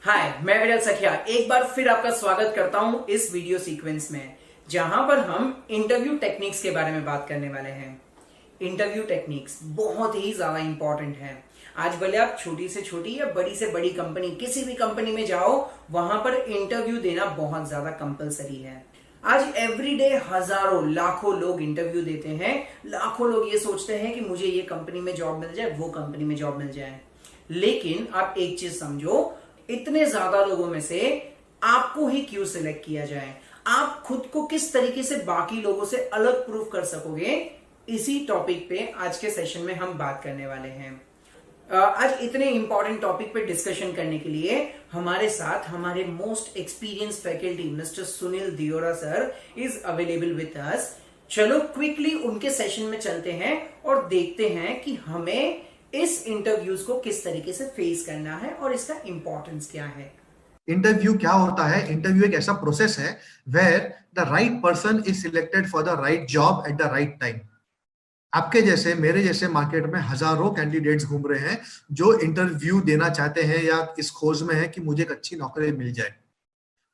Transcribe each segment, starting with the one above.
हाय, मैं विरल सखिया एक बार फिर आपका स्वागत करता हूं इस वीडियो सीक्वेंस में, जहां पर हम इंटरव्यू टेक्निक्स के बारे में बात करने वाले हैं। इंटरव्यू टेक्निक्स बहुत ही ज्यादा इंपॉर्टेंट है। आज भले आप छोटी से छोटी या बड़ी से बड़ी कंपनी, किसी भी कंपनी में जाओ, वहां पर इंटरव्यू देना बहुत ज्यादा कंपलसरी है। आज एवरीडे हजारों लाखों लोग इंटरव्यू देते हैं। लाखों लोग ये सोचते हैं कि मुझे ये कंपनी में जॉब मिल जाए, वो कंपनी में जॉब मिल जाए। लेकिन आप एक चीज समझो, इतने ज्यादा लोगों में से आपको ही क्यों सिलेक्ट किया जाए? आप खुद को किस तरीके से बाकी लोगों से अलग प्रूफ कर सकोगे, इसी टॉपिक पे आज के सेशन में हम बात करने वाले हैं। आज इतने इंपॉर्टेंट टॉपिक पे डिस्कशन करने के लिए हमारे साथ हमारे most experience faculty mister Sunil Deora sir is available with us. चलो क्विकली उनके सेशन में चलते हैं और देखते हैं कि हमें इस इंटरव्यूज को किस तरीके से फेस करना है और इसका इंपॉर्टेंस क्या है। इंटरव्यू क्या होता है? इंटरव्यू एक ऐसा प्रोसेस है where the right person is selected for the right job at the right time. आपके जैसे, मेरे जैसे मार्केट में हजारों कैंडिडेट्स घूम रहे हैं जो इंटरव्यू देना चाहते हैं या इस खोज में है कि मुझे एक अच्छी नौकरी मिल जाए,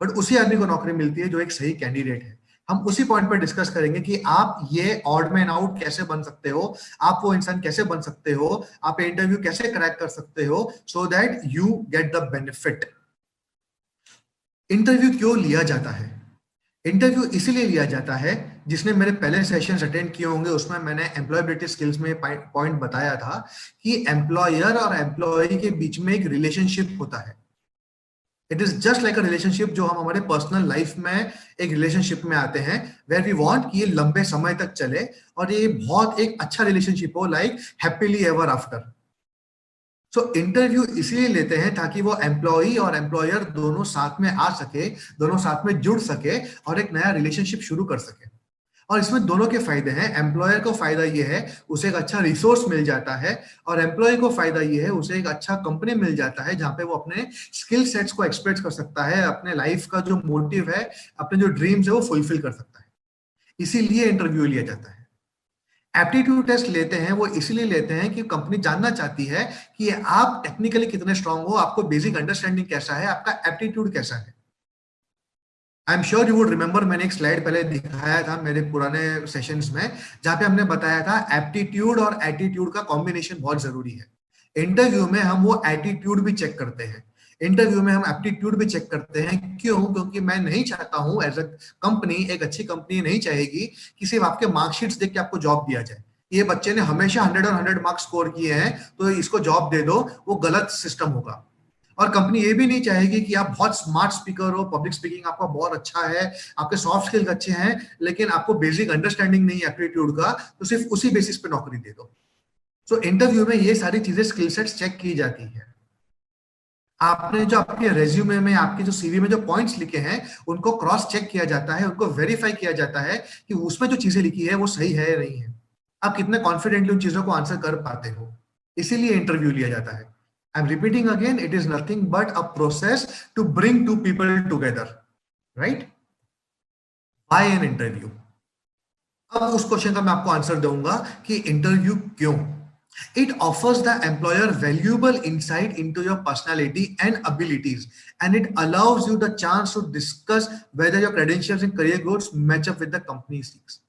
बट उसी आदमी को नौकरी मिलती है जो एक सही कैंडिडेट है। हम उसी पॉइंट पर डिस्कस करेंगे कि आप ये ऑड मैन आउट कैसे बन सकते हो, आप वो इंसान कैसे बन सकते हो, आप इंटरव्यू कैसे क्रैक कर सकते हो so that you get the benefit. Interview क्यों लिया जाता है? इंटरव्यू इसीलिए लिया जाता है, जिसने मेरे पहले सेशंस अटेंड किए होंगे उसमें मैंने एम्प्लॉयबिलिटी स्किल्स में पॉइंट बताया था कि एम्प्लॉयर और एम्प्लॉय के बीच में एक रिलेशनशिप होता है। It is just like a relationship जो हम हमारे पर्सनल लाइफ में एक रिलेशनशिप में आते हैं, वेयर वी वांट कि ये लंबे समय तक चले और ये बहुत एक अच्छा रिलेशनशिप हो, like happily ever after. So interview इसलिए लेते हैं ताकि वो एम्प्लॉई और एम्प्लॉयर दोनों साथ में आ सके, दोनों साथ में जुड़ सके और एक नया रिलेशनशिप शुरू कर सके। और इसमें दोनों के फायदे हैं। एम्प्लॉयर को फायदा ये है उसे एक अच्छा रिसोर्स मिल जाता है, और एम्प्लॉय को फायदा ये है उसे एक अच्छा कंपनी मिल जाता है जहां पे वो अपने स्किल सेट्स को एक्सप्रेस कर सकता है, अपने लाइफ का जो मोटिव है, अपने जो ड्रीम्स है वो फुलफिल कर सकता है। इसीलिए इंटरव्यू लिया जाता है। एप्टीट्यूड टेस्ट लेते हैं वो इसलिए लेते हैं कि कंपनी जानना चाहती है कि आप टेक्निकली कितने स्ट्रांग हो, आपको बेसिक अंडरस्टैंडिंग कैसा है, आपका एप्टीट्यूड कैसा है। I am sure you would remember, मैंने एक स्लाइड पहले दिखाया था मेरे पुराने सेशंस में, जहां पे हमने बताया था एप्टीट्यूड और एटीट्यूड का कॉम्बिनेशन बहुत जरूरी है। इंटरव्यू में हम वो एटीट्यूड भी चेक करते हैं, इंटरव्यू में हम एप्टीट्यूड भी चेक करते हैं। क्यों? क्योंकि मैं नहीं चाहता हूं, एज अ कंपनी, एक अच्छी कंपनी नहीं चाहेगी कि सिर्फ आपके मार्कशीट्स देख के आपको जॉब दिया जाए। ये बच्चे ने हमेशा 100 और 100 मार्क्स स्कोर किए हैं तो इसको जॉब दे दो, वो गलत सिस्टम होगा। और कंपनी ये भी नहीं चाहेगी कि आप बहुत स्मार्ट स्पीकर हो, पब्लिक स्पीकिंग आपका बहुत अच्छा है, आपके सॉफ्ट स्किल्स अच्छे हैं, लेकिन आपको बेसिक अंडरस्टैंडिंग नहीं है एप्टीट्यूड का, तो सिर्फ उसी बेसिस पे नौकरी दे दो। सो इंटरव्यू में ये सारी चीजें, स्किल सेट्स चेक की जाती है। आपने जो अपने रेज्यूमे में, आपके जो सीवी में जो पॉइंट्स लिखे हैं उनको क्रॉस चेक किया जाता है, उनको वेरीफाई किया जाता है कि उसमें जो चीजें लिखी है वो सही है या नहीं है, आप कितने कॉन्फिडेंटली उन चीजों को आंसर कर पाते हो। इसीलिए इंटरव्यू लिया जाता है। I'm repeating again, it is nothing but a process to bring two people together, right? Why an interview? अब उस क्वेश्चन का मैं आपको आंसर दूंगा कि इंटरव्यू क्यों। It offers the employer valuable insight into your personality and abilities, and it allows you the chance to discuss whether your credentials and career goals match up with the company seeks.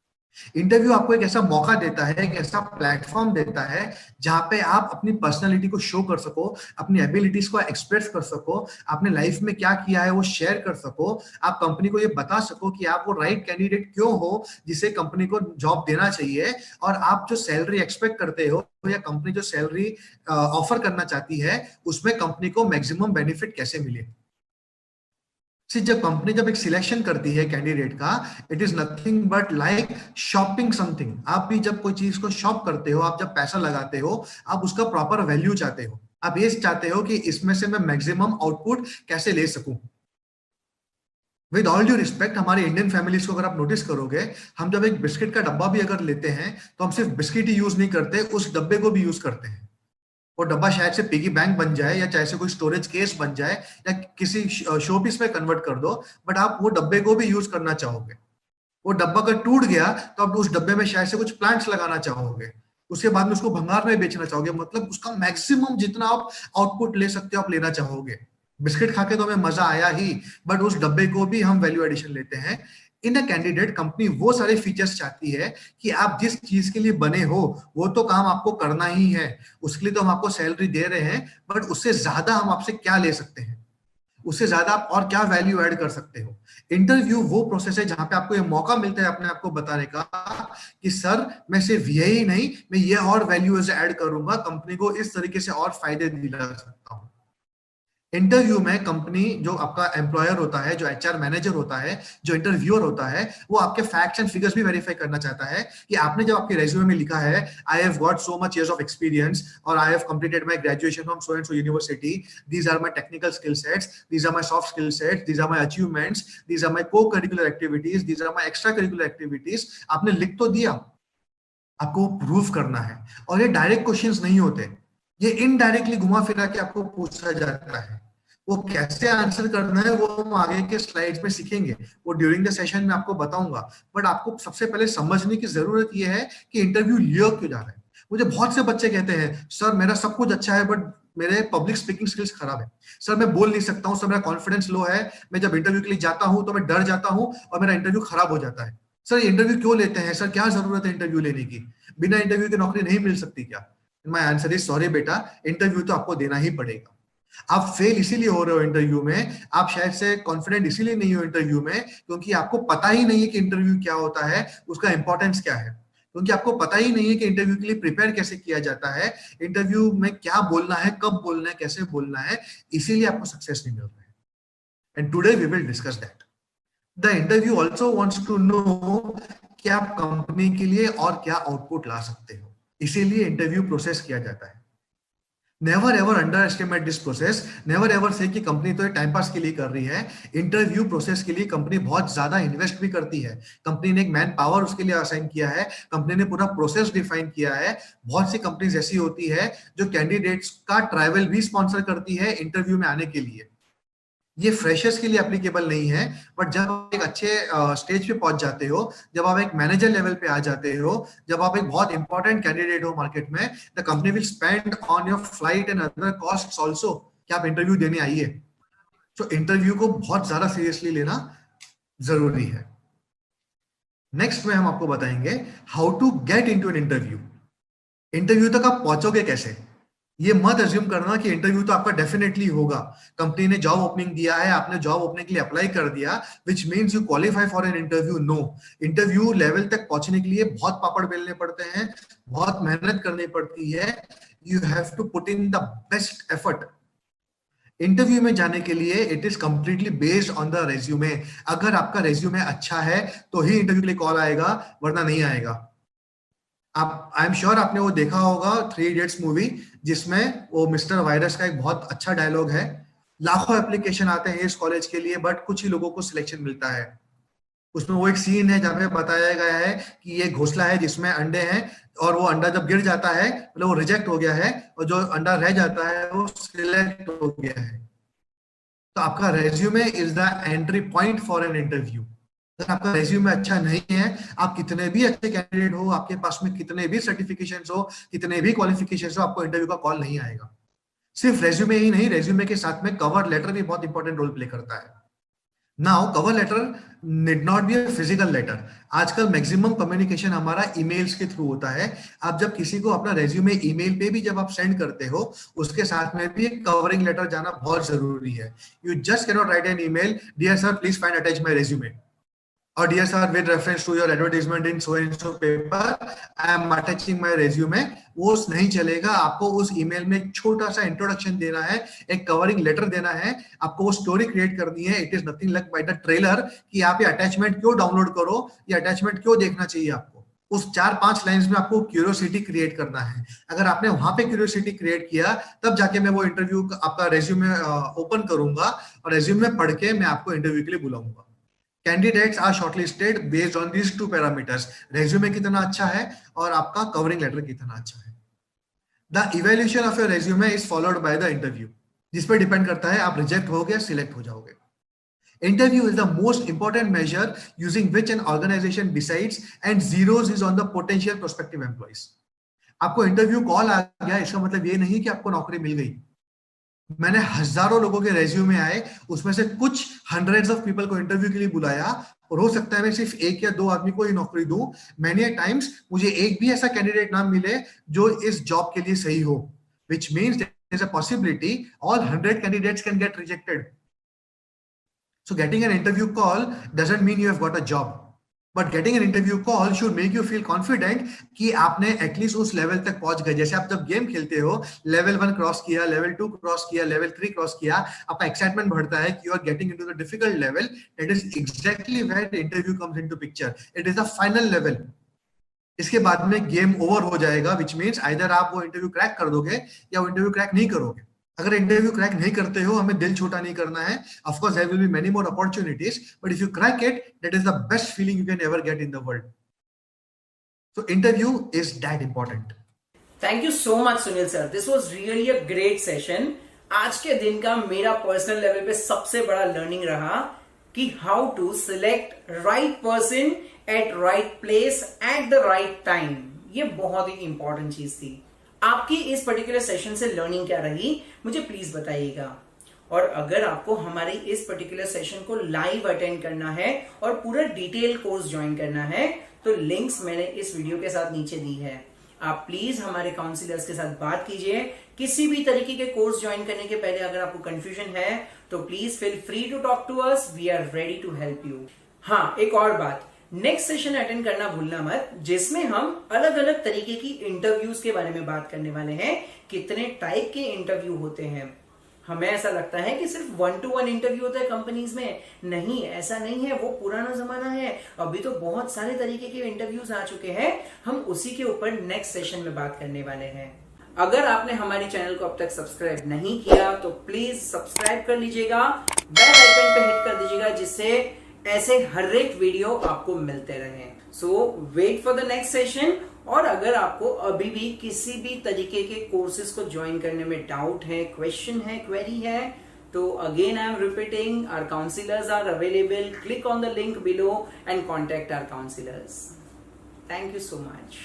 Interview आपको एक ऐसा मौका देता है, एक ऐसा platform देता है जहां पे आप अपनी पर्सनालिटी को शो कर सको, अपनी एबिलिटीज को एक्सप्रेस कर सको, आपने लाइफ में क्या किया है वो शेयर कर सको, आप कंपनी को ये बता सको कि आप वो राइट कैंडिडेट क्यों हो जिसे कंपनी को जॉब देना चाहिए, और आप जो सैलरी एक्सपेक्ट करते हो या कंपनी जो सैलरी ऑफर करना चाहती है उसमें कंपनी को मैक्सिमम बेनिफिट कैसे मिले। जब कंपनी जब एक सिलेक्शन करती है कैंडिडेट का, it is nothing but like shopping something. आप भी जब कोई चीज को शॉप करते हो, आप जब पैसा लगाते हो, आप उसका प्रॉपर वैल्यू चाहते हो, आप ये चाहते हो कि इसमें से मैं मैक्सिमम आउटपुट कैसे ले सकूं। विद ऑल ड्यू रिस्पेक्ट, हमारे इंडियन फैमिलीज को अगर आप नोटिस करोगे, हम जब एक बिस्किट का डब्बा भी अगर लेते हैं तो हम सिर्फ बिस्किट ही यूज नहीं करते, उस डब्बे को भी यूज करते हैं। वो डब्बा शायद से पिगी बैंक बन जाए या चाहे से कोई स्टोरेज केस बन जाए या किसी शो पीस में कन्वर्ट कर दो, बट आप वो डब्बे को भी यूज करना चाहोगे। वो डब्बा अगर टूट गया तो आप उस डब्बे में शायद से कुछ प्लांट्स लगाना चाहोगे, उसके बाद में उसको भंगार में बेचना चाहोगे, मतलब उसका मैक्सिमम जितना आप आउटपुट ले सकते हो आप लेना चाहोगे। बिस्किट खा के तो हमें मजा आया ही, बट उस डब्बे को भी हम वैल्यू एडिशन लेते हैं। इन अ कैंडिडेट, कंपनी वो सारे फीचर्स चाहती है कि आप जिस चीज के लिए बने हो वो तो काम आपको करना ही है, उसके लिए तो हम आपको सैलरी दे रहे हैं, बट उससे ज्यादा हम आपसे क्या ले सकते हैं, उससे ज्यादा आप और क्या वैल्यू ऐड कर सकते हो। इंटरव्यू वो प्रोसेस है जहां पे आपको ये मौका मिलता है अपने आप को बताने का कि सर मैं सिर्फ यही नहीं, मैं ये और वैल्यूज ऐड करूंगा, कंपनी को इस तरीके से और फायदे दिला सकता हूँ। इंटरव्यू में कंपनी, जो आपका एम्प्लॉयर होता है, जो एचआर मैनेजर होता है, जो इंटरव्यूअर होता है, वो आपके फैक्ट्स एंड फिगर्स भी वेरीफाई करना चाहता है कि आपने जब आपके रेज्यूमे में लिखा है I have got so much years of experience और I have completed my graduation from so and so university, these are my technical skill sets, these are my soft skill sets, these are my achievements, these are my co curricular activities, these are my extra curricular activities, आपने लिख तो दिया, आपको prove करना है। और ये direct questions नहीं होते, ये इनडायरेक्टली घुमा फिरा के आपको पूछा जाता है। वो कैसे आंसर करना है वो हम आगे के स्लाइड्स में सीखेंगे, वो ड्यूरिंग द सेशन में आपको बताऊंगा। बट आपको सबसे पहले समझने की जरूरत ये है कि इंटरव्यू लिया क्यों जा रहा है। मुझे बहुत से बच्चे कहते हैं सर मेरा सब कुछ अच्छा है बट मेरे पब्लिक स्पीकिंग स्किल्स खराब है, सर मैं बोल नहीं सकता हूँ, सर मेरा कॉन्फिडेंस लो है, मैं जब इंटरव्यू के लिए जाता हूँ तो मैं डर जाता हूँ और मेरा इंटरव्यू खराब हो जाता है। सर इंटरव्यू क्यों लेते हैं, सर क्या जरूरत है इंटरव्यू लेने की, बिना इंटरव्यू के नौकरी नहीं मिल सकती क्या? माय आंसर इज सॉरी बेटा, इंटरव्यू तो आपको देना ही पड़ेगा। आप फेल इसीलिए हो रहे हो इंटरव्यू में, आप शायद से कॉन्फिडेंट इसीलिए नहीं हो इंटरव्यू में क्योंकि आपको पता ही नहीं है कि इंटरव्यू क्या होता है, उसका इंपॉर्टेंस क्या है, क्योंकि आपको पता ही नहीं है कि इंटरव्यू के लिए प्रिपेयर कैसे किया जाता है, इंटरव्यू में क्या बोलना है, कब बोलना है, कैसे बोलना है, इसीलिए आपको सक्सेस नहीं मिल रहा है। And today we will discuss that. The interview also wants to know कि आप कंपनी के लिए और क्या आउटपुट ला सकते हो, इसीलिए इंटरव्यू प्रोसेस किया जाता है। Never ever under estimate this process, never ever से कि कंपनी तो ये टाइम पास के लिए कर रही है। इंटरव्यू प्रोसेस के लिए कंपनी बहुत ज्यादा इन्वेस्ट भी करती है, कंपनी ने एक मैन पावर उसके लिए असाइन किया है, कंपनी ने पूरा प्रोसेस डिफाइन किया है। बहुत सी कंपनीज ऐसी होती है जो कैंडिडेट्स का ट्रैवल भी स्पॉन्सर करती है इंटरव्यू में आने के लिए। ये फ्रेशर्स के लिए एप्लीकेबल नहीं है, बट जब आप एक अच्छे स्टेज पे पहुंच जाते हो, जब आप एक मैनेजर लेवल पे आ जाते हो, जब आप एक बहुत इंपॉर्टेंट कैंडिडेट हो मार्केट में, the company will spend on your flight and other costs also कि आप इंटरव्यू देने आइए। तो इंटरव्यू को बहुत ज्यादा सीरियसली लेना जरूरी है। नेक्स्ट में हम आपको बताएंगे how to get into an interview. Interview तक आप पहुंचोगे कैसे। ये मत अज्यूम करना कि इंटरव्यू तो आपका डेफिनेटली होगा, कंपनी ने जॉब ओपनिंग दिया है, आपने जॉब ओपनिंग के लिए अप्लाई कर दिया, which means you qualify for an interview. No, interview level तक पहुंचने के लिए बहुत पापड़ बेलने पड़ते हैं, बहुत मेहनत करनी पड़ती है, you have to put in the best effort. Interview में जाने के लिए it is completely based on the resume. अगर आपका रेज्यूमे अच्छा है तो ही इंटरव्यू के लिए कॉल आएगा, वरना नहीं आएगा। आप, आई एम श्योर आपने वो देखा होगा थ्री इडियट्स मूवी, जिसमें वो मिस्टर वायरस का एक बहुत अच्छा डायलॉग है, लाखों एप्लीकेशन आते हैं इस कॉलेज के लिए बट कुछ ही लोगों को सिलेक्शन मिलता है। उसमें वो एक सीन है जहाँ पे बताया गया है कि ये घोंसला है जिसमें अंडे हैं, और वो अंडा जब गिर जाता है मतलब वो रिजेक्ट हो गया है, और जो अंडा रह जाता है वो सिलेक्ट हो गया है। तो आपका resume is the entry point for an interview. अगर आपका रेज्यूमे अच्छा नहीं है, आप कितने भी अच्छे कैंडिडेट हो, आपके पास में कितने भी सर्टिफिकेशंस हो, कितने भी क्वालिफिकेशंस हो, आपको इंटरव्यू का कॉल नहीं आएगा। सिर्फ रेज्यूमे ही नहीं, रेज्यूमे के साथ में कवर लेटर भी बहुत इंपॉर्टेंट रोल प्ले करता है। Now cover letter need not be a physical letter. आजकल मैक्सिमम कम्युनिकेशन हमारा ईमेल्स के थ्रू होता है। आप जब किसी को अपना रेज्यूमे ईमेल पे भी जब आप सेंड करते हो, उसके साथ में भी एक कवरिंग लेटर जाना बहुत जरूरी है। You just can not write an email, dear sir please find attach my resume, or dear sir with reference to your advertisement in so and so paper I am attaching my resume। वो नहीं चलेगा, आपको उस email में एक छोटा सा introduction देना है, एक कवरिंग लेटर देना है, आपको वो स्टोरी क्रिएट करनी है। It is nothing like by the trailer कि आप ये अटैचमेंट क्यों डाउनलोड करो, ये अटैचमेंट क्यों देखना चाहिए आपको। उस 4-5 लाइंस में आपको क्यूरियोसिटी क्रिएट करना है। अगर आपने वहां पे क्यूरियोसिटी क्रिएट किया, तब जाके मैं वो इंटरव्यू आपका रेज्यूमे ओपन करूंगा और रेज्यूमे पढ़ के मैं आपको इंटरव्यू के लिए बुलाऊंगा। Candidates are shortlisted based on these two parameters, resume कितना अच्छा है और आपका कवरिंग लेटर कितना अच्छा है। The evaluation of your resume is followed by the interview, जिस पे डिपेंड करता है आप रिजेक्ट हो गए सिलेक्ट हो जाओगे। Interview is the most important major using which an organisation decides and zeros is on the potential prospective employees. आपको इंटरव्यू कॉल आ गया इसका मतलब ये नहीं कि आपको नौकरी मिल गई। मैंने हजारों लोगों के रेज्यूमे आए, उसमें से कुछ हंड्रेड्स ऑफ पीपल को इंटरव्यू के लिए बुलाया, और हो सकता है मैं सिर्फ एक या दो आदमी को ही नौकरी दूं। मैनी टाइम्स मुझे एक भी ऐसा कैंडिडेट ना मिले जो इस जॉब के लिए सही हो, which means there is a possibility all 100 candidates can get rejected. So getting an interview call doesn't mean you have got a job. But getting an interview call should make you feel confident कि आपने at least उस level तक पहुंच गए। जैसे आप जब game खेलते हो, लेवल 1 क्रॉस किया, लेवल 2 क्रॉस किया, लेवल 3 क्रॉस किया, आपका एक्साइटमेंट बढ़ता है कि you are getting into the difficult level. That is exactly where the interview comes into picture. It is the final level. इसके बाद में गेम ओवर हो जाएगा, विच मीन्स आइदर आप वो इंटरव्यू क्रैक कर दोगे या वो इंटरव्यू क्रैक नहीं करोगे। अगर इंटरव्यू क्रैक नहीं करते हो, हमें दिल छोटा नहीं करना है। Of course there will be many more opportunities, but if you crack it, that is the best feeling you can ever get in the world. So interview is that important. Thank you so much Sunil sir, this was really a great session. आज के दिन का मेरा personal level पे सबसे बड़ा learning रहा कि how to select right person at right place at the right time. ये बहुत ही इंपॉर्टेंट चीज थी। आपकी इस पर्टिकुलर सेशन से लर्निंग क्या रही, मुझे प्लीज बताइएगा। और अगर आपको हमारे इस पर्टिकुलर सेशन को लाइव अटेंड करना है और पूरा डिटेल कोर्स ज्वाइन करना है, तो लिंक्स मैंने इस वीडियो के साथ नीचे दी है। आप प्लीज हमारे काउंसलर्स के साथ बात कीजिए। किसी भी तरीके के कोर्स ज्वाइन करने के पहले अगर आपको कंफ्यूजन है तो please feel free to talk to us, we are ready to help you. हाँ, एक और बात, नेक्स्ट सेशन अटेंड करना भूलना मत, जिसमें हम अलग अलग तरीके की इंटरव्यूज के बारे में बात करने वाले हैं। कितने टाइप के इंटरव्यू होते हैं। हमें ऐसा लगता है कि सिर्फ 1-to-1 इंटरव्यू होता है कंपनीज में। नहीं, ऐसा नहीं है, वो पुराना जमाना है। अभी तो बहुत सारे तरीके के इंटरव्यूज आ चुके हैं। हम उसी के ऊपर नेक्स्ट सेशन में बात करने वाले हैं। अगर आपने हमारे चैनल को अब तक सब्सक्राइब नहीं किया तो प्लीज सब्सक्राइब कर लीजिएगा, बेल आइकन पे हिट कर दीजिएगा, जिससे ऐसे हर एक वीडियो आपको मिलते रहे। So wait for the next session. और अगर आपको अभी भी किसी भी तरीके के कोर्सेज को ज्वाइन करने में डाउट है, क्वेश्चन है, क्वेरी है, तो again I am repeating, our counsellors are available. Click on the link below and contact our counsellors. Thank you so much.